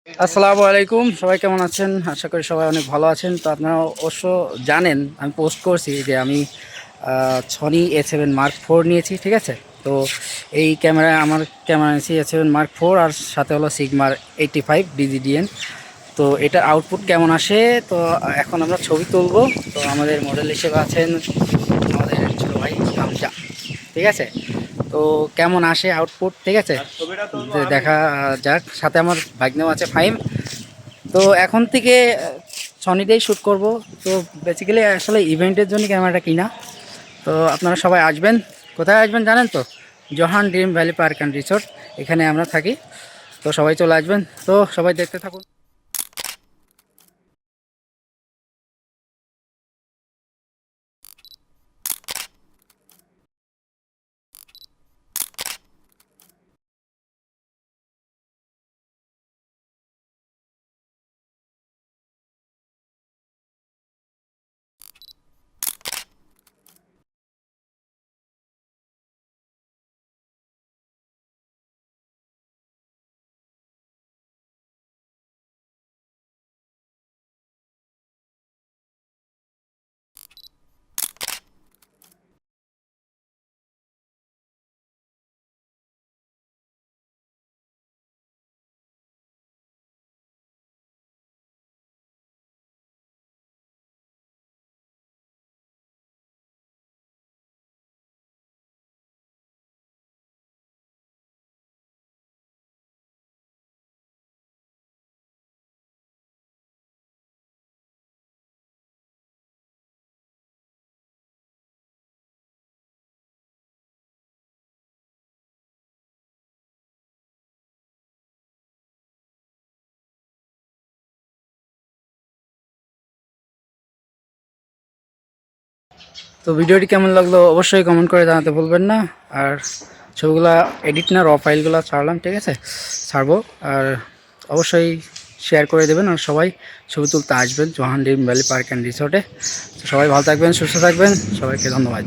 আসসালামু আলাইকুম, সবাই কেমন আছেন? আশা করি সবাই অনেক ভালো আছেন। তো আপনারা অবশ্য জানেন আমি পোস্ট করছি যে আমি সনি A7 Mark IV নিয়েছি, ঠিক আছে। তো এই আমার ক্যামেরা নিয়েছি A7 Mark IV, আর সাথে হলো Sigma 85 DGDN। তো এটার আউটপুট কেমন আসে, তো এখন আমরা ছবি তুলবো। তো আমাদের মডেল হিসেবে আছেন আমাদের ছোটো ভাই হামজা, ঠিক আছে। তো কেমন আসে আউটপুট, ঠিক আছে, দেখা যাক। সাথে আমার ভাগ্নেও আছে ফাইম। তো এখন থেকে সনিটাই শ্যুট করব। তো বেসিক্যালি আসলে ইভেন্টের জন্য ক্যামেরাটা কিনা। তো আপনারা সবাই আসবেন। কোথায় আসবেন জানেন তো? Johan Dream Valley Park and Resort, এখানে আমরা থাকি। তো সবাই চলে আসবেন। তো সবাই দেখতে থাকুন। তো ভিডিওটি কেমন লাগলো অবশ্যই কমেন্ট করে জানাতে ভুলবেন না। আর ছবিগুলা এডিট না, র ফাইলগুলো ছাড়লাম, ঠিক আছে, ছাড়বো। আর অবশ্যই শেয়ার করে দেবেন। আর সবাই ছবি তুলতে আসবেন Johan Dream Valley Park and রিসোর্টে। তো সবাই ভালো থাকবেন, সুস্থ থাকবেন, সবাইকে ধন্যবাদ।